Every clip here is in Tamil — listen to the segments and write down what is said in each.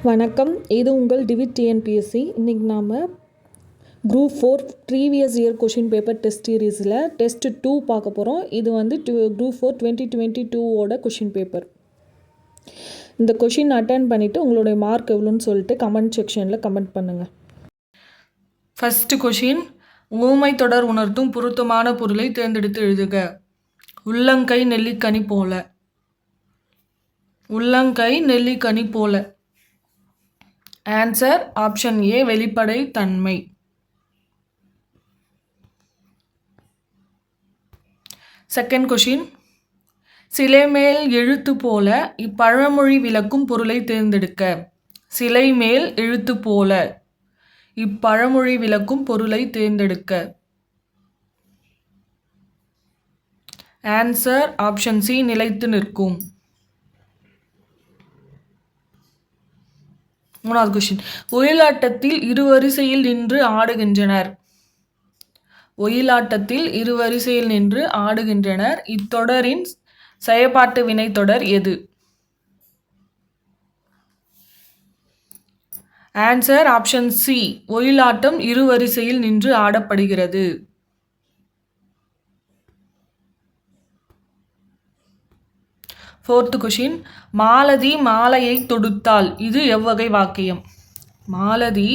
வணக்கம், இது உங்கள் டிவிட் டிஎன்பிஎஸ்சி. இன்றைக்கி நாம் group 4 previous year question paper test சீரீஸில் டெஸ்ட் 2 பார்க்க போகிறோம். இது வந்து குரூப் 4 2022ஓட கொஷின் பேப்பர். இந்த கொஷின் அட்டன் பண்ணிவிட்டு உங்களுடைய மார்க் எவ்வளோன்னு சொல்லிட்டு கமெண்ட் செக்ஷனில் கமெண்ட் பண்ணுங்கள். ஃபஸ்ட்டு கொஷின், ஊமை தொடர் உணர்த்தும் பொருத்தமான பொருளை தேர்ந்தெடுத்து எழுதுக. உள்ளங்கை நெல்லிக்கனி போல. உள்ளங்கை நெல்லிக்கனி போல. ஆன்சர் ஆப்ஷன் ஏ, வெளிப்படை தன்மை. செகண்ட் கொஷின், சிலை மேல் எழுத்து போல இப்பழமொழி விளக்கும் பொருளை தேர்ந்தெடுக்க. சிலை மேல் எழுத்து போல இப்பழமொழி விளக்கும் பொருளை தேர்ந்தெடுக்க. ஆன்சர் ஆப்ஷன் சி, நிலைத்து நிற்கும். மூணாவது கொஸ்டின், ஒயிலாட்டத்தில் இருவரிசையில் நின்று ஆடுகின்றனர். ஒயிலாட்டத்தில் இருவரிசையில் நின்று ஆடுகின்றனர். இத்தொடரின் செயற்பாட்டு வினைத்தொடர் எது? ஆன்சர் ஆப்ஷன் சி, ஒயிலாட்டம் இருவரிசையில் நின்று ஆடப்படுகிறது. ஃபோர்த்து கொஷின், மாலதி மாலையை தொடுத்தாள். இது எவ்வகை வாக்கியம்? மாலதி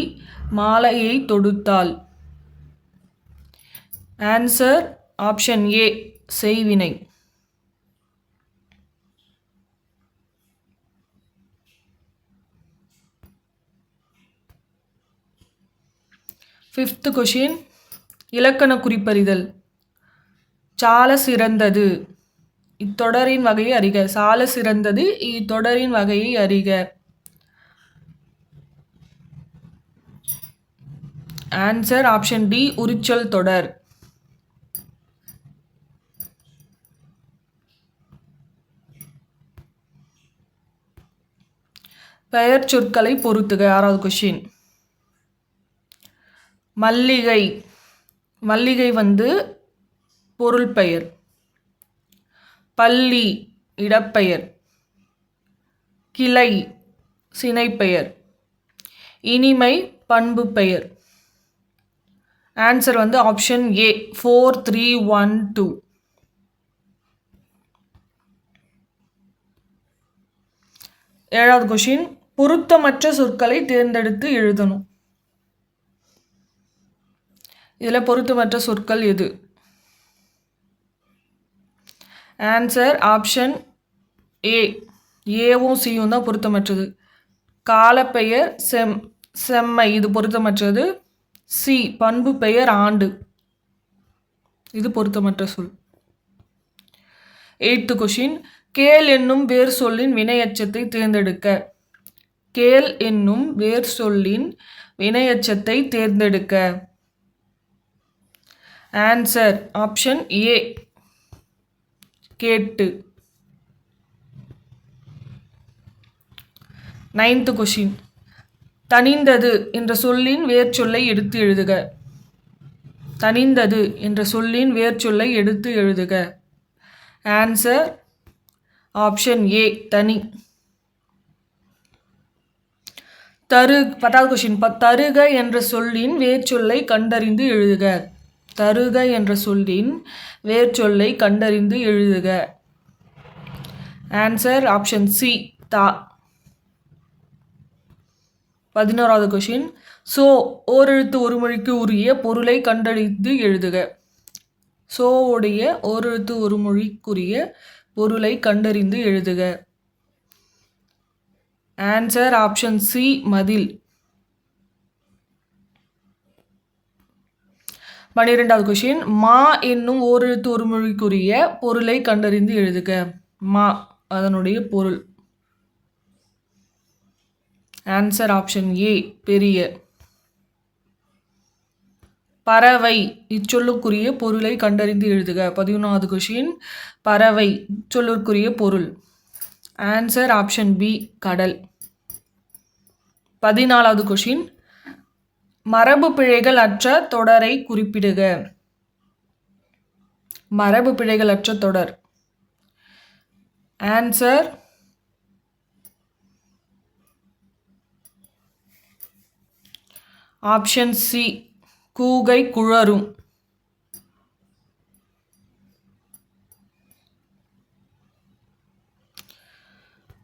மாலையை தொடுத்தாள். ஆன்சர் ஆப்ஷன் ஏ, செய்வினை. ஃபிஃப்த் கொஷின், இலக்கண குறிப்பறிதல். சால சிறந்தது இத்தொடரின் வகையை அறிக. சால சிறந்தது இத்தொடரின் வகையை அறிக. ஆன்சர் ஆப்ஷன் டி, உரிச்சொல் தொடர். பெயர் சொற்களை பொருத்துக. ஆறாவது கொஷின், மல்லிகை. மல்லிகை வந்து பொருள் பெயர். பள்ளி இடப்பெயர். கிளை சினைப்பெயர். இனிமை பண்பு பெயர். ஆன்சர் வந்து ஆப்ஷன் ஏ, 4, 3, 1, 2. ஏழாவது கொஷின், பொருத்தமற்ற சொற்களை தேர்ந்தெடுத்து எழுதணும். இதில் பொருத்தமற்ற சொற்கள் எது? ஆன்சர் ஆப்ஷன் ஏ, ஏவும் சியும் தான் பொருத்தமற்றது. காலப்பெயர் செம்மை, இது பொருத்தமற்றது. சி, பண்பு பெயர் ஆண்டு, இது பொருத்தமற்ற சொல். எய்த்து கொஷின், கேள் என்னும் வேர் சொல்லின் வினையச்சத்தை தேர்ந்தெடுக்க. கேள் என்னும் வேர் சொல்லின் வினையச்சத்தை தேர்ந்தெடுக்க. ஆன்சர் ஆப்ஷன் ஏ, கேட்டு. நைன்த் கொஷின், தனிந்தது என்ற சொல்லின் வேர்ச்சொல்லை எடுத்து எழுதுக. தனிந்தது என்ற சொல்லின் வேர்ச்சொல்லை எடுத்து எழுதுக. ஆன்சர் ஆப்ஷன் ஏ, தனி. பத்தாவது கொஷின், தருக என்ற சொல்லின் வேர்ச்சொல்லை கண்டறிந்து எழுதுக. தருக என்ற சொல்லின் வேர்ச்சொல்லை கண்டறிந்து எழுதுக. ஆன்சர் ஆப்ஷன் சி, தா. 11வது கொஷின், சோ ஓரெழுத்து ஒரு மொழிக்கு உரிய பொருளை கண்டறிந்து எழுதுக. சோ உடைய ஓரெழுத்து ஒரு மொழிக்குரிய பொருளை கண்டறிந்து எழுதுக. ஆன்சர் ஆப்ஷன் சி, மதில். 12வது கொஷின், மா என்னும் ஓரெழுத்து ஒரு மொழிக்குரிய பொருளை கண்டறிந்து எழுதுக. மா அதனுடைய பொருள். ஆன்சர் ஆப்ஷன் ஏ, பெரிய. பறவை இச்சொல்லுக்குரிய பொருளை கண்டறிந்து எழுதுக. 13வது கொஷின், பறவை சொல்லுக்குரிய பொருள். ஆன்சர் ஆப்ஷன் பி, கடல். 14வது கொஷின், மரபு பிழைகள் அற்ற தொடரை குறிப்பிடுக. மரபு பிழைகள் அற்ற தொடர். ஆன்சர் ஆப்ஷன் சி கூகை குழறும்.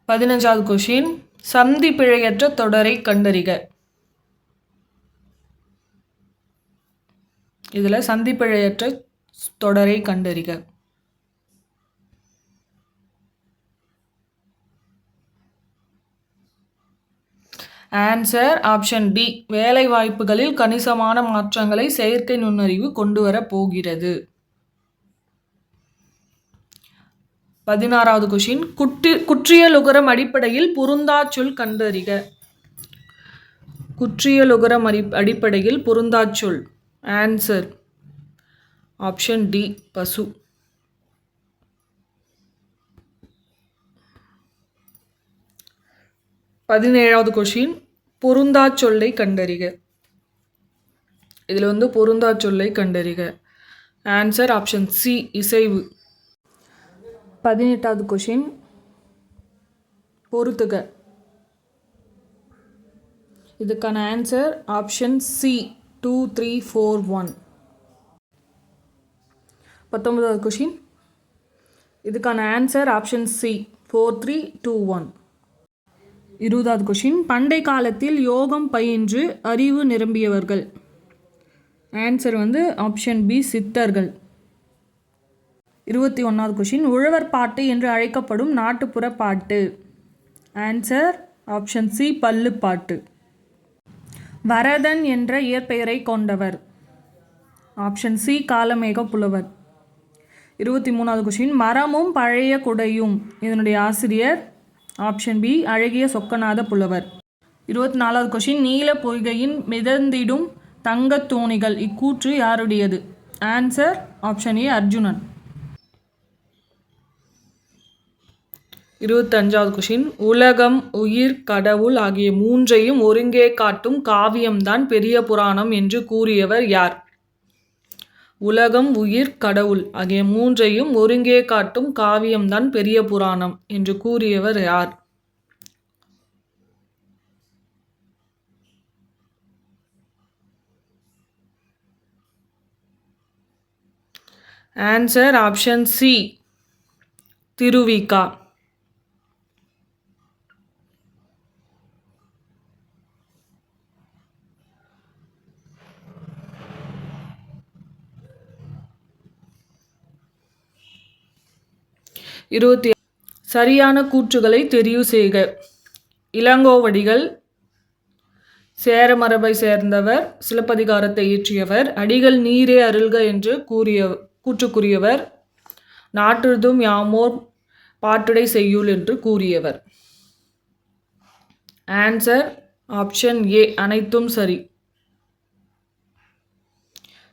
15வது கொஷின் சந்தி பிழையற்ற தொடரை கண்டறிக. இதில் சந்தி பிழையற்ற தொடரை கண்டறிக. Answer option D. வேலை வாய்ப்புகளில் கணிசமான மாற்றங்களை செயற்கை நுண்ணறிவு கொண்டு வரப் போகிறது. 16வது கொஷின் குற்றியலுகரம் அடிப்படையில் பொருந்தாச்சொல் கண்டறிக. குற்றியலுகரம் அடிப்படையில் பொருந்தாச்சொல். ஆன்சர் ஆப்ஷன் டி பசு. 17வது கொஷின் பொருந்தாச்சொல்லை கண்டறிக. இதில் பொருந்தாச்சொல்லை கண்டறிக. ஆன்சர் ஆப்ஷன் சி இசைவு. 18வது கொஷின் பொறுத்துக. இதுக்கான ஆன்சர் ஆப்ஷன் சி 2 3 4 1. 19வது கொஷின் இதுக்கான ஆன்சர் ஆப்ஷன் சி 4 3 2 1. 20வது கொஷின் பண்டை காலத்தில் யோகம் பயின்று அறிவு நிரம்பியவர்கள். ஆன்சர் ஆப்ஷன் பி சித்தர்கள். 21வது கொஷின் உழவர் பாட்டு என்று அழைக்கப்படும் நாட்டுப்புற பாட்டு. ஆன்சர் ஆப்ஷன் சி பல்லுப்பாட்டு. வரதன் என்ற இயற்பெயரை கொண்டவர். ஆப்ஷன் சி காலமேக புலவர். 23வது கொஷின் மரமும் பழைய குடையும் இதனுடைய ஆசிரியர். ஆப்ஷன் பி அழகிய சொக்கநாத புலவர். 24வது கொஷின் நீல பொய்கையின் மிதந்திடும் தங்கத் தோணிகள் இக்கூற்று யாருடையது. Answer option A Arjunan. 25வது கொஷின் உலகம் உயிர் கடவுள் ஆகிய மூன்றையும் ஒருங்கே காட்டும் காவியம்தான் பெரிய புராணம் என்று கூறியவர் யார். உலகம் உயிர் கடவுள் ஆகிய மூன்றையும் ஒருங்கே காட்டும் காவியம்தான் பெரிய புராணம் என்று கூறியவர் யார். Answer option C Thiru Vi Ka. 20 சரியான கூற்றுகளை தெரிவு செய்க. இளங்கோவடிகள் சேர மரபை சேர்ந்தவர், சிலப்பதிகாரத்தை இயற்றியவர், அடிகள் நீரே அருள்க என்று கூற்றுக்குரியவர், நாட்டுதும் யாமோர் பாட்டுடை செய்யுள் என்று கூறியவர். ஆன்சர் ஆப்ஷன் ஏ அனைத்தும் சரி.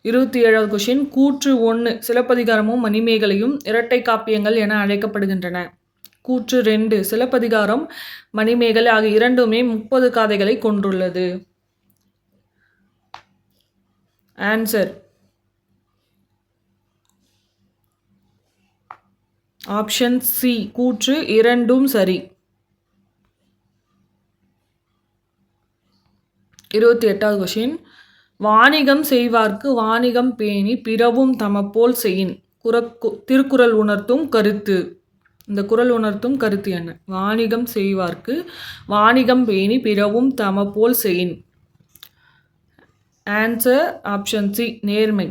27வது கொஷின் கூற்று 1 சிலப்பதிகாரமும் மணிமேகலையும் இரட்டை காப்பியங்கள் என அழைக்கப்படுகின்றன. கூற்று 2 சிலப்பதிகாரம் மணிமேகலை ஆகிய இரண்டுமே 30 காதைகளை கொண்டுள்ளது. ஆன்சர் ஆப்ஷன் சி கூற்று 2ம் சரி. 28வது கொஷின் வாணிகம் செய்வார்க்கு வாணிகம் பேணி பிறவும் தமப்போல் செய்யின் திருக்குறள் உணர்த்தும் கருத்து. இந்த குறள் உணர்த்தும் கருத்து என்ன. வாணிகம் செய்வார்க்கு வாணிகம் பேணி பிறவும் தமப்போல் செய்யின். ஆன்சர் ஆப்ஷன் சி நேர்மை.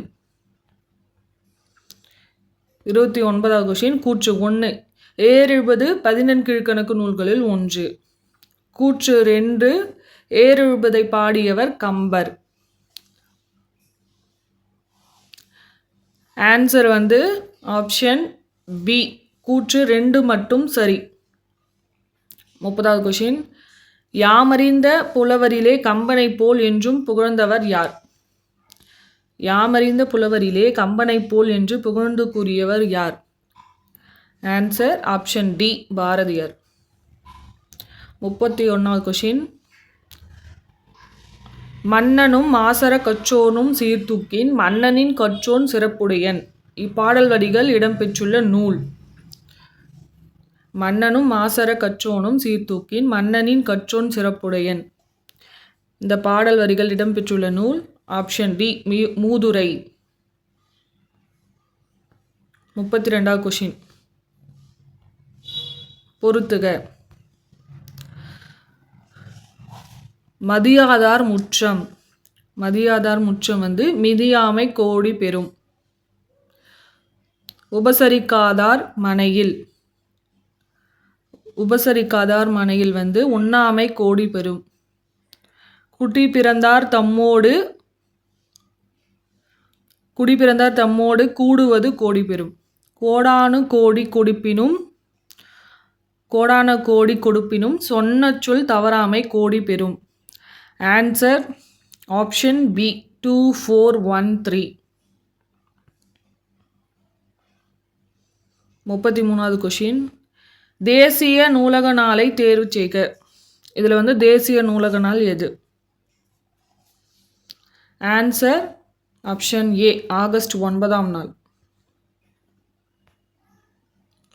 29வது கொஷின் கூற்று 1 ஏறெழுபது 14 கீழ்க்கணக்கு நூல்களில் ஒன்று. கூற்று 2 ஏறெழுபதை பாடியவர் கம்பர். ஆன்சர் ஆப்ஷன் பி கூற்று 2 மட்டும் சரி. 30வது கொஷின் யாமறிந்த புலவரிலே கம்பனை போல் என்றும் புகழ்ந்தவர் யார். யாமறிந்த புலவரிலே கம்பனை போல் என்று புகழ்ந்து கூறியவர் யார். Answer option D Bharathiyar. 31வது கொஷின் மன்னனும் மாசற கற்றோனும் சீர்தூக்கின் மன்னனின் கற்றோன் சிறப்புடையன் இப்பாடல் வரிகள் இடம்பெற்றுள்ள நூல். மன்னனும் மாசற கற்றோனும் சீர்தூக்கின் மன்னனின் கற்றோன் சிறப்புடையன். இந்த பாடல் வரிகள் இடம்பெற்றுள்ள நூல் ஆப்ஷன் டி மூதுரை. 32வது கொஷின் பொறுத்துக. மதியாதார் முற்றம். மதியாதார் முற்றம் வந்து மிதியாமை கோடி பெறும். உபசரிக்காதார் மனையில். உபசரிக்காதார் மனையில் வந்து உண்ணாமை கோடி பெறும். குடி பிறந்தார் தம்மோடு கூடுவது கோடி பெறும். கோடானு கோடி கொடுப்பினும் சொன்ன சொல் தவறாமை கோடி பெறும். Answer option B 2413. 33வது கொஷின் தேசிய நூலக நாளை தேர்வு செய்க. இதில் வந்து தேசிய நூலக நாள் எது? ஆன்சர் ஆப்ஷன் ஏ ஆகஸ்ட் 9ஆம் நாள்.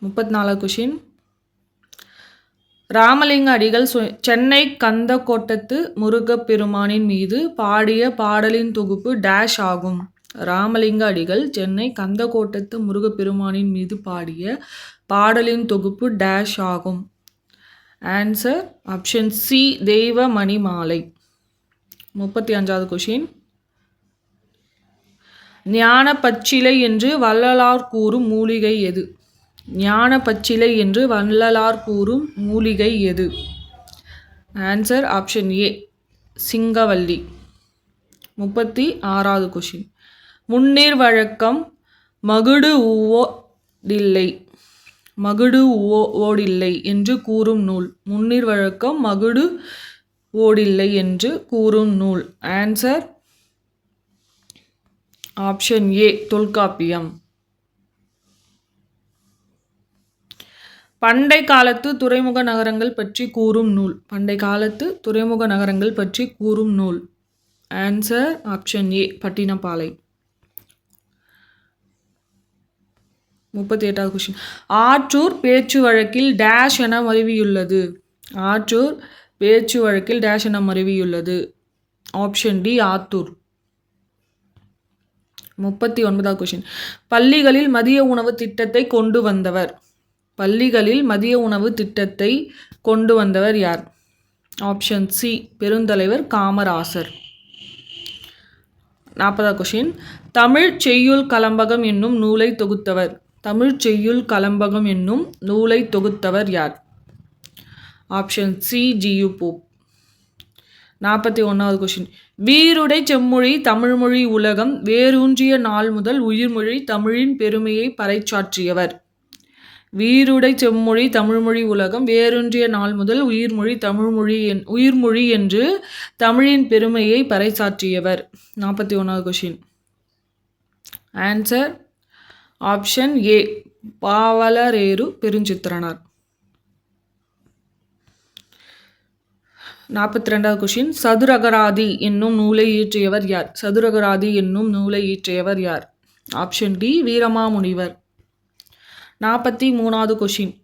34வது கொஷின் ராமலிங்க அடிகள் சென்னை கந்தக்கோட்டத்து முருகப்பெருமானின் மீது பாடிய பாடலின் தொகுப்பு டேஷ் ஆகும். ராமலிங்க அடிகள் சென்னை கந்தக்கோட்டத்து முருகப்பெருமானின் மீது பாடிய பாடலின் தொகுப்பு டேஷ் ஆகும். ஆன்சர் ஆப்ஷன் சி தெய்வ மணிமாலை. 35வது கொஷின் ஞான பச்சிலை என்று வள்ளலார் கூறும் மூலிகை எது? ஞான பச்சிலை என்று வள்ளலார் கூறும் மூலிகை எது? ஆன்சர் ஆப்ஷன் ஏ சிங்கவல்லி. 36வது கொஷின் முன்னீர் வழக்கம் மகுடு ஓடில்லை என்று கூறும் நூல். முன்னீர் வழக்கம் மகுடு ஓடில்லை என்று கூறும் நூல். ஆன்சர் ஆப்ஷன் ஏ தொல்காப்பியம். பண்டை காலத்து துறைமுக நகரங்கள் பற்றி கூறும் நூல். பண்டை காலத்து துறைமுக நகரங்கள் பற்றி கூறும் நூல். Answer option A Pattinappalai. 38வது கொஸ்டின் ஆற்றூர் பேச்சு வழக்கில் டேஷ் என மருவியுள்ளது. ஆற்றூர் பேச்சு வழக்கில் டேஷ் என மருவியுள்ளது. Option D Athur. 39வது கொஸ்டின் பள்ளிகளில் மதிய உணவு திட்டத்தை கொண்டு வந்தவர். பள்ளிகளில் மதிய உணவு திட்டத்தை கொண்டு வந்தவர் யார்? ஆப்ஷன் சி பெருந்தலைவர் காமராசர். 40வது கொஸ்டின் தமிழ் செய்யுள் கலம்பகம் என்னும் நூலை தொகுத்தவர். தமிழ் செய்யுள் கலம்பகம் என்னும் நூலை தொகுத்தவர் யார்? Option C G U Pope. 41வது கொஸ்டின் வீருடை செம்மொழி தமிழ்மொழி உலகம் வேரூன்றிய நாள் முதல் உயிர்மொழி தமிழின் பெருமையை பறைசாற்றியவர். வீருடை செம்மொழி தமிழ்மொழி உலகம் வேரூன்றிய நாள் முதல் உயிர்மொழி என்று தமிழின் பெருமையை பறைசாற்றியவர். 41வது question answer option A Pavalareru Perunchithiranar. 42வது கொஸ்டின் சதுரகராதி என்னும் நூலை இயற்றியவர் யார்? சதுரகராதி என்னும் நூலை இயற்றியவர் யார்? Option D Veeramamunivar. 43வது கொஸ்டின்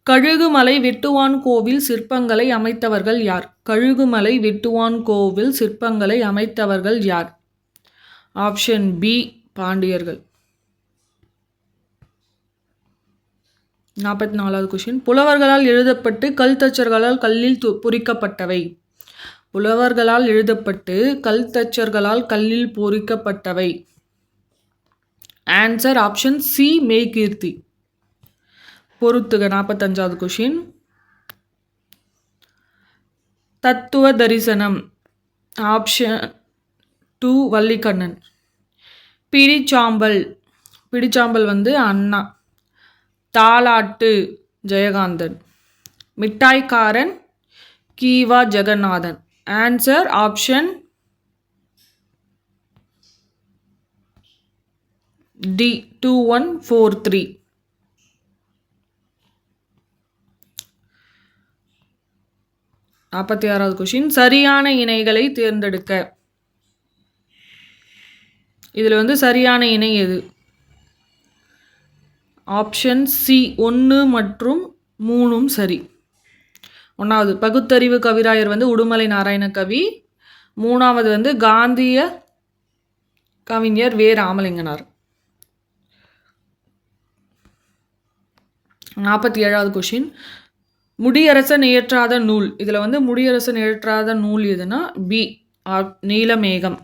கழுகுமலை வெட்டுவான் கோவில் சிற்பங்களை அமைத்தவர்கள் யார்? கழுகுமலை வெட்டுவான் கோவில் சிற்பங்களை அமைத்தவர்கள் யார்? ஆப்ஷன் பி பாண்டியர்கள். 44வது கொஸ்டின் புலவர்களால் எழுதப்பட்டு கல் தச்சர்களால் கல்லில் பொறிக்கப்பட்டவை. புலவர்களால் எழுதப்பட்டு கல் தச்சர்களால் கல்லில் பொறிக்கப்பட்டவை. ஆன்சர் ஆப்ஷன் சி மெய்கீர்த்தி. பொறுத்துக. 45வது கொஸ்டின் தத்துவ தரிசனம். ஆப்ஷன் 2 வள்ளிக்கண்ணன். பிடிச்சாம்பல் வந்து அண்ணா. தாலாட்டு ஜெயகாந்தன். மிட்டாய்க்காரன் கீவா ஜெகநாதன். Answer option D 2143. 46வது கொஸ்டின் சரியான இணைகளை தேர்ந்தெடுக்க. இதில் வந்து சரியான இணை எது? ஆப்ஷன் சி 1 மற்றும் 3 சரி. 1வது பகுத்தறிவு கவிராயர் வந்து உடுமலை நாராயண கவி. மூணாவது வந்து காந்திய கவிஞர் வே. ராமலிங்கனார். 47வது கொஷின், முடியரசன் இயற்றாத நூல். இதில் வந்து முடியரசன் இயற்றாத நூல் எதுனா பி, நீலமேகம்.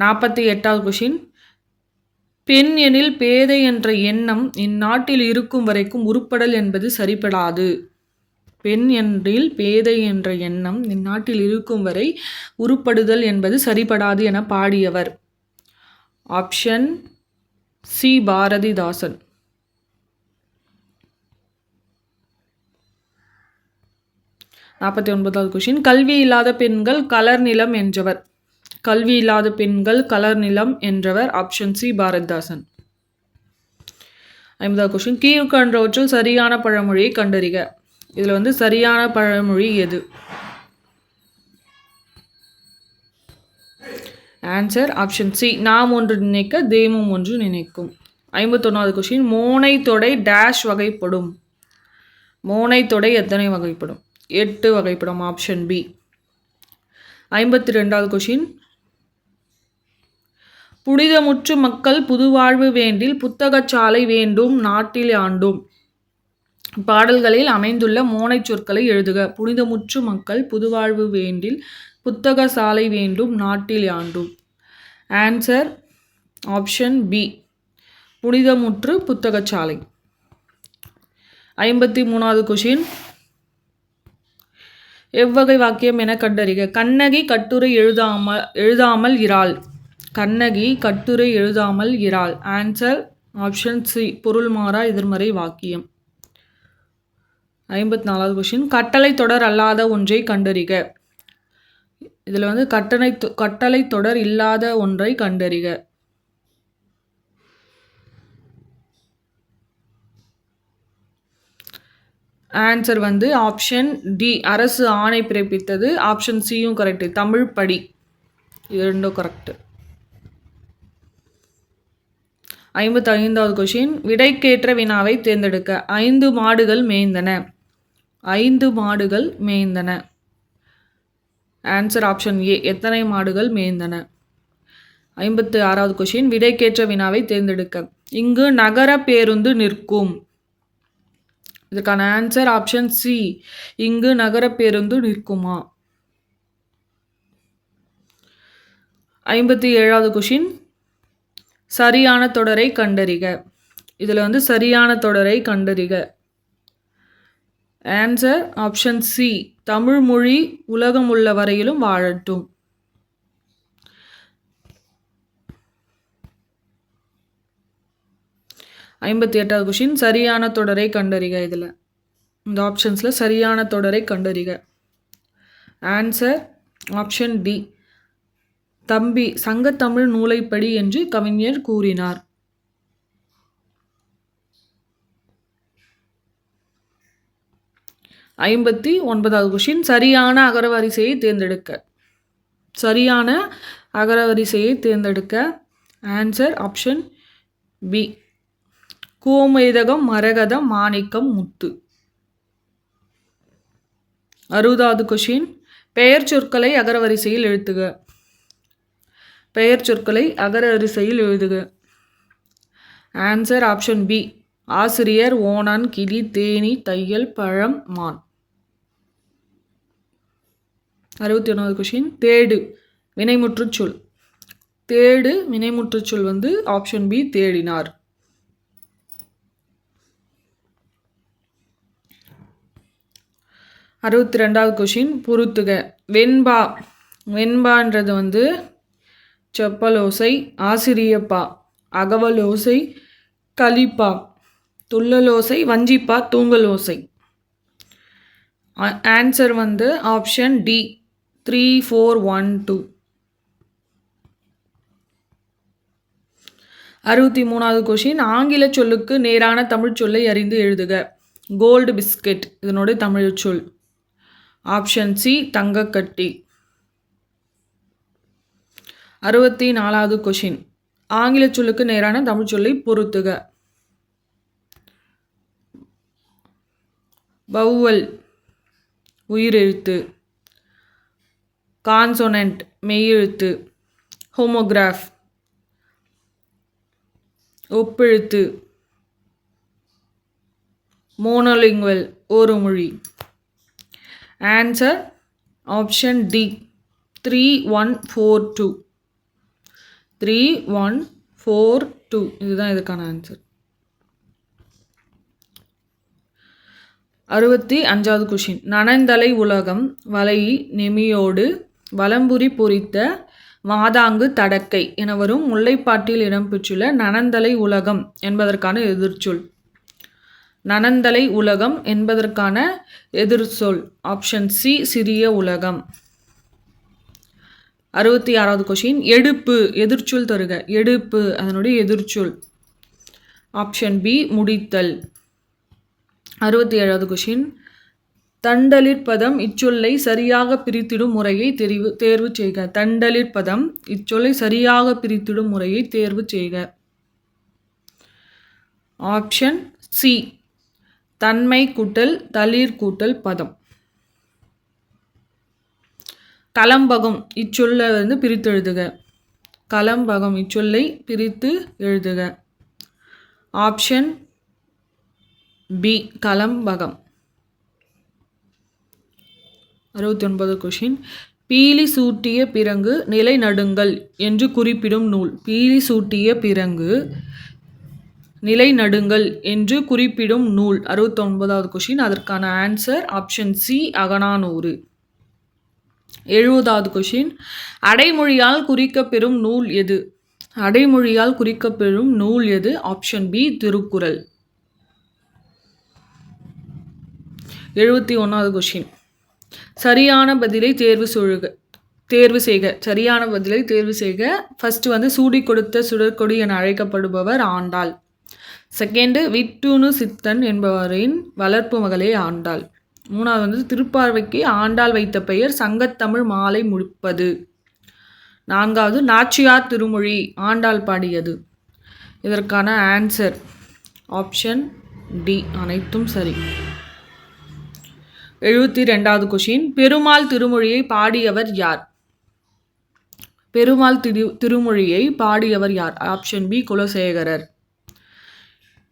48வது கொஷின், பெண் எனில் பேதை என்ற எண்ணம் இந்நாட்டில் இருக்கும் வரைக்கும் உருப்படல் என்பது சரிபடாது. பெண் எனில் பேதை என்ற எண்ணம் இந்நாட்டில் இருக்கும் வரை உருப்படுதல் என்பது சரிபடாது என பாடியவர். Option C, Bharathidasan. 49வது கொஷின், கல்வி இல்லாத பெண்கள் கலர் நிலம் என்றவர். கல்வி இல்லாத பெண்கள் கலர் நிலம் என்றவர். Option C, Bharathidasan. 50வது கொஷின், கீழ்கண்டவற்றுள் சரியான பழமொழியை கண்டறிக. இதில் வந்து சரியான பழமொழி எது? ஆன்சர் ஆப்ஷன் சி, நாம் ஒன்று நினைக்க தெய்வம் ஒன்று நினைக்கும். 51வது கொஷின், மோனை தொடை டேஷ் வகைப்படும். மோனை தொடை எத்தனை வகைப்படும்? 8 வகைப்படும். Option B. 52வது கொஷின், புனிதமுற்று மக்கள் புதுவாழ்வு வேண்டில் புத்தகச்சாலை வேண்டும் நாட்டில் ஆண்டும். பாடல்களில் அமைந்துள்ள மோனை சொற்களை எழுதுக. புனிதமுற்று மக்கள் புதுவாழ்வு வேண்டில் புத்தக சாலை வேண்டும் நாட்டில் ஆண்டும். ஆன்சர் ஆப்ஷன் பி, புனிதமுற்று புத்தகச்சாலை. 53வது கொஷின், எவ்வகை வாக்கியம் என கண்டறிக. கண்ணகி கட்டுரை எழுதாமல் இராள். கண்ணகி கட்டுரை எழுதாமல் இராள். ஆன்சர் ஆப்ஷன் சி, பொருள் மாறா எதிர்மறை வாக்கியம். 54வது கொஷின், கட்டளை தொடர் அல்லாத ஒன்றை கண்டறிக. இதில் வந்து கட்டளை தொடர் இல்லாத ஒன்றை கண்டறிக. ஆன்சர் வந்து ஆப்ஷன் டி, அரசு ஆணை பிறப்பித்தது. ஆப்ஷன் சியும் கரெக்டு, தமிழ் படி. இது ரெண்டும் கரெக்டு. 55வது கொஷின், விடைக்கேற்ற வினாவை தேர்ந்தெடுக்க. 5 மாடுகள் மேய்ந்தன. 5 மாடுகள் மேய்ந்தன. ஆன்சர் ஆப்ஷன் ஏ, எத்தனை மாடுகள் மேய்ந்தன. 56வது கொஷின், விடைக்கேற்ற வினாவை தேர்ந்தெடுக்க. இங்கு நகர பேருந்து நிற்கும். இதுக்கான ஆன்சர் ஆப்ஷன் சி, இங்கு நகர பேருந்து நிற்குமா. 57வது கொஷின், சரியான தொடரை கண்டறிக. இதில் வந்து சரியான தொடரை கண்டறிக. ஆன்சர் ஆப்ஷன் சி, தமிழ் மொழி உலகம் உள்ள வரையிலும் வாழட்டும். 58வது கொஷின், சரியான தொடரை கண்டறிக. இதில் இந்த ஆப்ஷன்ஸில் சரியான தொடரை கண்டறிக. ஆன்சர் ஆப்ஷன் டி, தம்பி சங்கத்தமிழ் நூலைப்படி என்று கவிஞர் கூறினார். 59வது கொஷின், சரியான அகரவரிசையை தேர்ந்தெடுக்க. சரியான அகரவரிசையை தேர்ந்தெடுக்க. ஆன்சர் ஆப்ஷன் பி, கோமேதகம், மரகதம், மாணிக்கம், முத்து. 60வது கொஷின், பெயர் சொற்களை அகரவரிசையில் எழுதுக. பெயர் சொற்களை அகரவரிசையில் எழுதுக. ஆன்சர் ஆப்ஷன் பி, ஆசிரியர், ஓணான், கிளி, தேனீ, தையல், பழம், மான். 61வது கொஷின், தேடு வினைமுற்றுச் சொல். தேடு வினைமுற்றுச் சொல் வந்து ஆப்ஷன் பி, தேடினார். 62வது கொஷின், பொறுத்துக. வெண்பா. வெண்பான்றது வந்து செப்பலோசை, ஆசிரியப்பா, அகவலோசை, கலிப்பா, துள்ளலோசை, வஞ்சிப்பா, தூங்கலோசை. ஆன்சர் வந்து ஆப்ஷன் டி, 3, 4, 1, 2. 63வது கொஷின், ஆங்கில சொல்லுக்கு நேரான தமிழ் சொல்லை அறிந்து எழுதுக. கோல்டு பிஸ்கெட் இதனுடைய தமிழ் சொல். ஆப்ஷன் சி, தங்கக்கட்டி. 64வது கொஷின், ஆங்கில சொல்லுக்கு நேரான தமிழ் சொல்லை பொறுத்துக. வௌவல். உயிரெழுத்து. கான்சோனன்ட் மெய்யெழுத்து. ஹோமோகிராஃப் ஒப்பெழுத்து. மோனோலிங்குவல் ஓருமொழி. Answer option D 3142. 3142 இதுதான் இதுக்கான ஆன்சர். 65வது கொஷின். நனந்தலை உலகம் வலை நெமியோடு வலம்புரி பொறித்த மாதாங்கு தடக்கை என வரும் முல்லைப்பாட்டில் இடம்பெற்றுள்ள நனந்தலை உலகம் என்பதற்கான எதிர்ச்சொல். நனந்தலை உலகம் என்பதற்கான எதிர்ச்சொல் ஆப்ஷன் சி சிறிய உலகம். 66வது கொஷின். எடுப்பு எதிர்ச்சொல் தருக. எடுப்பு அதனுடைய எதிர்ச்சொல் ஆப்ஷன் பி முடித்தல். 67வது கொஷின். தண்டலிற்பதம் இச்சொல்லை சரியாக பிரித்திடும் முறையை தேர்வு செய்க. தண்டலிற்பதம் இச்சொல்லை சரியாக பிரித்திடும் முறையை தேர்வு செய்க. ஆப்ஷன் சி தன்மை கூட்டல் தளிர் கூட்டல் பதம். கலம்பகம் இச்சொல்லை பிரித்து எழுதுக. கலம்பகம் இச்சொல்லை பிரித்து எழுதுக. ஆப்ஷன் பி கலம்பகம். 69வது கொஷின். பீலி சூட்டிய பிறங்கு நிலை நடுங்கள் என்று குறிப்பிடும் நூல். பீலி சூட்டிய பிறங்கு நிலை நடுங்கள் என்று குறிப்பிடும் நூல். 69வது கொஷின். அதற்கான ஆன்சர் ஆப்ஷன் சி அகநானூறு. 70வது கொஷின். அடைமொழியால் குறிக்கப்பெறும் நூல் எது? அடைமொழியால் குறிக்கப்பெறும் நூல் எது? Option B Thirukkural. 71வது கொஷின். சரியான பதிலை தேர்வு செய்க. சரியான பதிலை தேர்வு செய்க. ஃபர்ஸ்ட் சூடி கொடுத்த சுடற்கொடி என அழைக்கப்படுபவர் ஆண்டாள். செகண்டு விட்டுணு சித்தன் என்பவரின் வளர்ப்பு மகளே ஆண்டாள். 3வது திருப்பார்வைக்கு ஆண்டாள் வைத்த பெயர் சங்கத்தமிழ் மாலை முடிப்பது. 4வது நாச்சியார் திருமொழி ஆண்டாள் பாடியது. இதற்கான ஆன்சர் ஆப்ஷன் டி அனைத்தும் சரி. 72வது கொஷின். பெருமாள் திருமொழியை பாடியவர் யார்? பெருமாள் திருமொழியை பாடியவர் யார்? Option B Kulasekarar.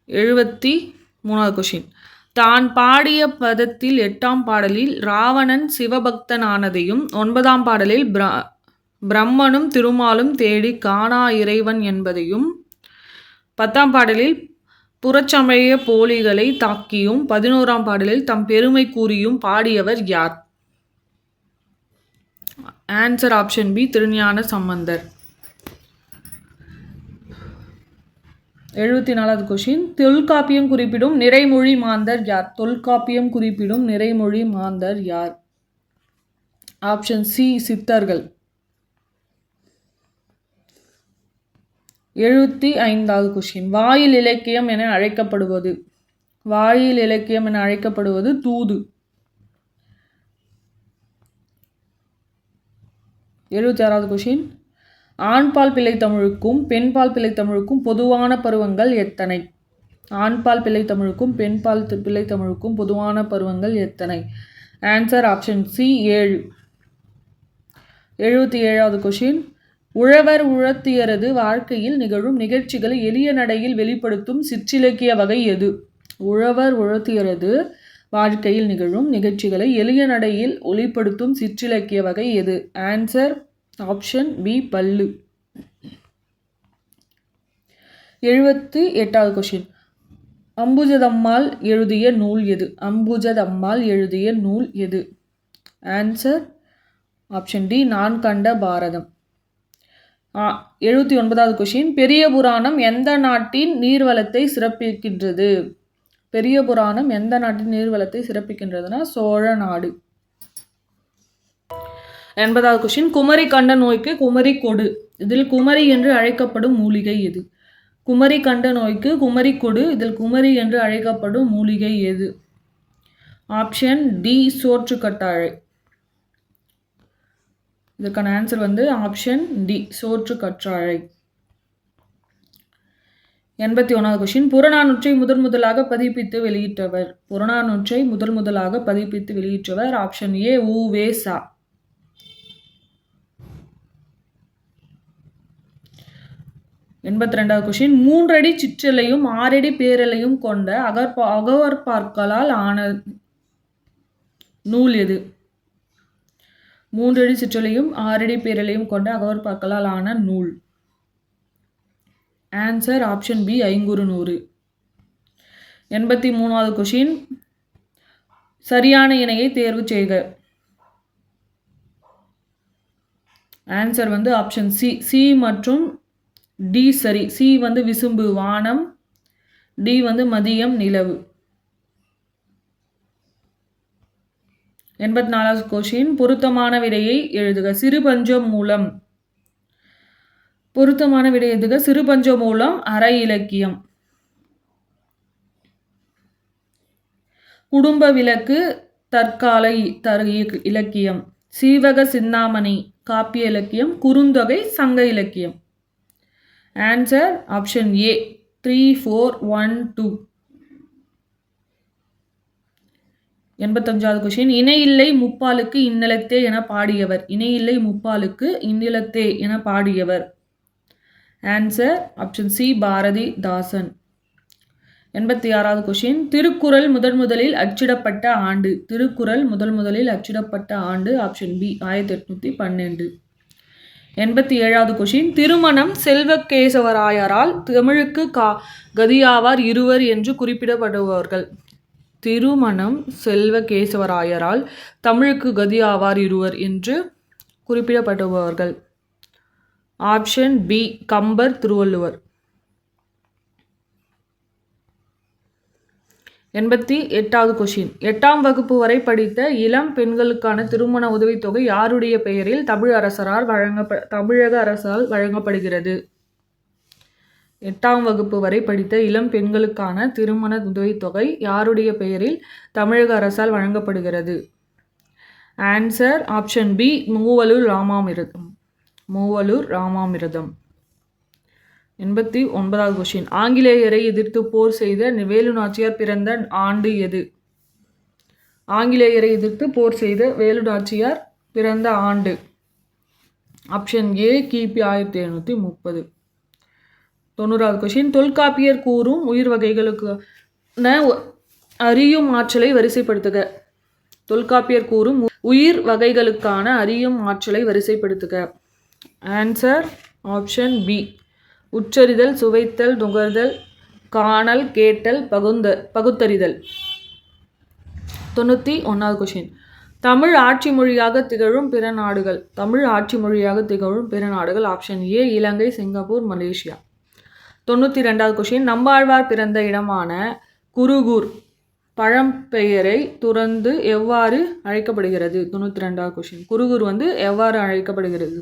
73வது கொஷின். தான் பாடிய பதத்தில் 8ஆம் பாடலில் ராவணன் சிவபக்தனானதையும் 9ஆம் பாடலில் பிரம்மனும் திருமாலும் தேடி காணா இறைவன் என்பதையும் 10ஆம் பாடலில் புறச்சமய போலிகளை தாக்கியும் 11ஆம் பாடலில் தம் பெருமை கூறியும் பாடியவர் யார்? Answer option B Thirugnana Sambandar. 74வது question. Tolkappiyam குறிப்பிடும் நிறைமொழி மாந்தர் யார்? தொல்காப்பியம் குறிப்பிடும் நிறைமொழி மாந்தர் யார்? ஆப்ஷன் சி சித்தர்கள். 75வது கொஷின். வாயில் இலக்கியம் என அழைக்கப்படுவது. வாயில் இலக்கியம் என அழைக்கப்படுவது தூது. 76வது கொஷின். ஆண்பால் பிள்ளை தமிழுக்கும் பெண்பால் பிள்ளை தமிழுக்கும் பொதுவான பருவங்கள் எத்தனை? ஆண்பால் பிள்ளை தமிழுக்கும் பெண்பால் பிள்ளை தமிழுக்கும் பொதுவான பருவங்கள் எத்தனை? Answer option C 7. 77வது கொஷின். உழவர் உழத்தியரது வாழ்க்கையில் நிகழும் நிகழ்ச்சிகளை எளிய நடையில் வெளிப்படுத்தும் சிற்றிலக்கிய வகை எது? உழவர் உழத்தியரது வாழ்க்கையில் நிகழும் நிகழ்ச்சிகளை எளிய நடையில் ஒளிப்படுத்தும் சிற்றிலக்கிய வகை எது? ஆன்சர் ஆப்ஷன் பி பல்லு. 78வது கொஷின். அம்புஜதம்மாள் எழுதிய நூல் எது? அம்புஜதம்மாள் எழுதிய நூல் எது? ஆன்சர் ஆப்ஷன் டி நான் கண்ட பாரதம். 79வது கொஷின். பெரிய புராணம் எந்த நாட்டின் நீர்வளத்தை சிறப்பிக்கின்றது? பெரிய புராணம் எந்த நாட்டின் நீர்வளத்தை சிறப்பிக்கின்றதுன்னா சோழ நாடு. 80வது கொஷின். குமரி கண்ட நோய்க்கு குமரி கொடு. இதில் குமரி என்று அழைக்கப்படும் மூலிகை எது? குமரி கண்ட நோய்க்கு குமரி கொடு. இதில் குமரி என்று அழைக்கப்படும் மூலிகை எது? ஆப்ஷன் டி சோற்றுக்கற்றாழை. இதுக்கான ஆன்சர் ஆப்ஷன் டி சோற்றுக்கற்றாழை. 81வது கொஷின் புறநானூற்றை முதலாக பதிப்பித்து வெளியிட்டவர். புறநானூற்றை முதலாக பதிப்பித்து வெளியிட்டவர் ஆப்ஷன் ஏ உ.வே.சா. 82வது கொஷின் 3 அடி சிற்றலையும் 6 அடி பேரலையும் கொண்ட அகவற்பாக்களால் ஆன நூல் எது? 3 அடி சிற்றலையும் 6 அடி பேரலையும் கொண்ட அகவற்பாக்களால் ஆன நூல். Answer option B Ainkurunuru. 83வது கொஷின் சரியான இணையை தேர்வு செய்க. ஆன்சர் வந்து ஆப்ஷன் சி. சி மற்றும் டி சரி. சி வந்து விசும்பு வானம், டி வந்து மதியம் நிலவு. 84வது கொஷின் பொருத்தமான விடையை எழுதுக. சிறுபஞ்சமூலம். பொருத்தமான விடை எழுதுக. சிறுபஞ்சமூலம் அரை இலக்கியம். குடும்ப விளக்கு தற்கால இலக்கியம். சீவக சிந்தாமணி காப்பிய இலக்கியம். குறுந்தொகை சங்க இலக்கியம். Answer option A 3, 4, 1, 2. 85வது கொஷின் இணையில்லை முப்பாலுக்கு இன்னிலத்தே என பாடியவர். இணையில்லை முப்பாலுக்கு இன்னிலத்தே என பாடியவர். Answer option C Bharathidasan. 86வது கொஷின் திருக்குறள் முதலில் அச்சிடப்பட்ட ஆண்டு. திருக்குறள் முதலில் அச்சிடப்பட்ட ஆண்டு ஆப்ஷன் பி 1812. 87வது கொஷின் திருமணம் செல்வகேசவராயரால் தமிழுக்கு கதியாவார் இருவர் என்று குறிப்பிடப்படுபவர்கள். திருமணம் செல்வகேசவராயரால் தமிழுக்கு கதியாவார் இருவர் என்று குறிப்பிடப்படுபவர்கள். Option B Kambar, Thiruvalluvar. 88வது கொஷின் 8ஆம் வகுப்பு வரை படித்த இளம் பெண்களுக்கான திருமண உதவித்தொகை யாருடைய பெயரில் தமிழக அரசால் வழங்கப்படுகிறது? 8ஆம் வகுப்பு வரை படித்த இளம் பெண்களுக்கான திருமண உதவித்தொகை யாருடைய பெயரில் தமிழக அரசால் வழங்கப்படுகிறது? Answer option B Moovalur Ramamirtham. Moovalur Ramamirtham. 89வது கொஷின் ஆங்கிலேயரை எதிர்த்து போர் செய்த வேலு நாச்சியார் பிறந்த ஆண்டு எது? ஆங்கிலேயரை எதிர்த்து போர் செய்த வேலு நாச்சியார் பிறந்த ஆண்டு ஆப்ஷன் ஏ கிபி 1730. 90வது கொஷின் தொல்காப்பியர் கூறும் உயிர் வகைகளுக்கான அறியும் ஆற்றலை வரிசைப்படுத்துக. தொல்காப்பியர் கூறும் உயிர் வகைகளுக்கான அறியும் ஆற்றலை வரிசைப்படுத்துக. ஆன்சர் ஆப்ஷன் பி உச்சரிதல், சுவைத்தல், நுகர்தல், காணல், கேட்டல், பகுத்தறிதல். 91வது கொஷின் தமிழ் ஆட்சி மொழியாக திகழும் பிற நாடுகள். தமிழ் ஆட்சி மொழியாக திகழும் பிற நாடுகள் option A Ilangai, Singapore, Malaysia. 92வது கொஷின் நம்பாழ்வார் பிறந்த இடமான குருகூர் பழம்பெயரை துறந்து எவ்வாறு அழைக்கப்படுகிறது? 92வது கொஷின் குருகூர் வந்து எவ்வாறு அழைக்கப்படுகிறது?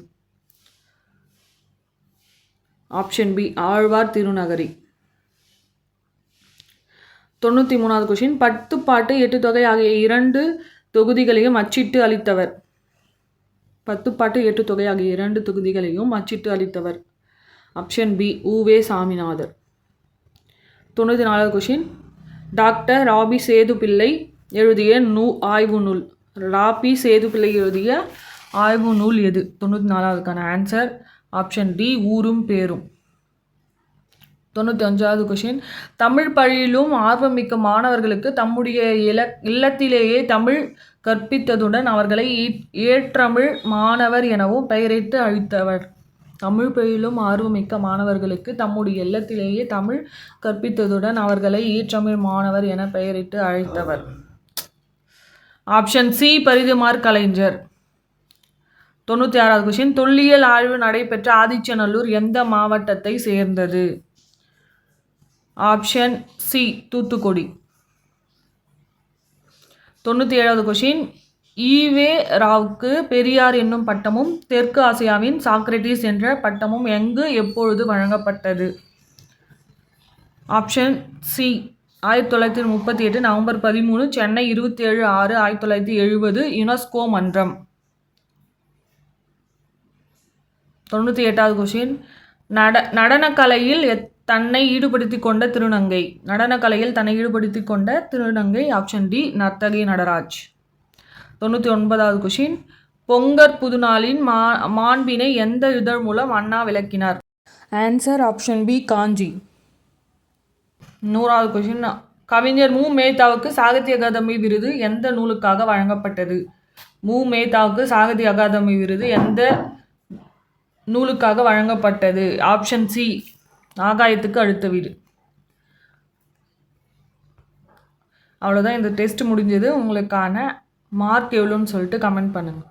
Option B Alvar Thirunagari. 93வது கொஷின் 10 பாட்டு 8 தொகை ஆகிய 2 தொகுதிகளையும் அச்சிட்டு அளித்தவர். 10 பாட்டு 8 தொகை ஆகிய 2 தொகுதிகளையும் அச்சிட்டு அளித்தவர். Option B U Ve. சாமிநாதர். 94வது கொஷின் டாக்டர் ராபி சேதுப்பிள்ளை எழுதிய ஆய்வு நூல். ராபி சேதுப்பிள்ளை எழுதிய ஆய்வு நூல் எது? 94வதுக்கான ஆன்சர் ஆப்ஷன் டி ஊரும் பேரும். 95வது கொஷின் தமிழ் பயிலும் ஆர்வமிக்க மாணவர்களுக்கு தம்முடைய இல்லத்திலேயே தமிழ் கற்பித்ததுடன் அவர்களை ஏற்றமிழ் மாணவர் எனவும் பெயரிட்டு அழைத்தவர். தமிழ் பயிலும் ஆர்வமிக்க மாணவர்களுக்கு தம்முடைய இல்லத்திலேயே தமிழ் கற்பித்ததுடன் அவர்களை ஏற்றமிழ் மாணவர் என பெயரிட்டு அழைத்தவர். Option C Parithimar Kalaignar. 96வது question தொல்லியல் ஆய்வு நடைபெற்ற ஆதிச்சநல்லூர் எந்த மாவட்டத்தை சேர்ந்தது? Option C Thoothukudi. 97வது question ஈ.வே. ராவுக்கு Periyar என்னும் பட்டமும் தெற்கு ஆசியாவின் சாக்ரட்டிஸ் என்ற பட்டமும் எங்கு எப்பொழுது வழங்கப்பட்டது? Option C 1938 November 13, Chennai 27/6, 1970 UNESCO மன்றம். 98வது கொஷின் நடனக்கலையில் தன்னை ஈடுபடுத்தி கொண்ட திருநங்கை. நடனக்கலையில் தன்னை ஈடுபடுத்தி கொண்ட திருநங்கை. ஆப்ஷன் டி நர்த்தகி நடராஜ். 99வது கொஷின். பொங்கற் புதுநாளின் மாண்பினை எந்த இதழ் மூலம் அண்ணா விளக்கினார்? ஆன்சர் ஆப்ஷன் பி காஞ்சி. 100வது கொஷின். கவிஞர் மு. மேத்தாவுக்கு சாகித்ய அகாதமி விருது எந்த நூலுக்காக வழங்கப்பட்டது? மு. மேத்தாவுக்கு சாகித்ய அகாதமி விருது எந்த நூலுக்காக வழங்கப்பட்டது? ஆப்ஷன் சி ஆகாயத்துக்கு அடுத்த வீடு. அவ்வளோதான், இந்த டெஸ்ட் முடிஞ்சது. உங்களுக்கான மார்க் எவ்வளோன்னு சொல்லிட்டு கமெண்ட் பண்ணுங்கள்.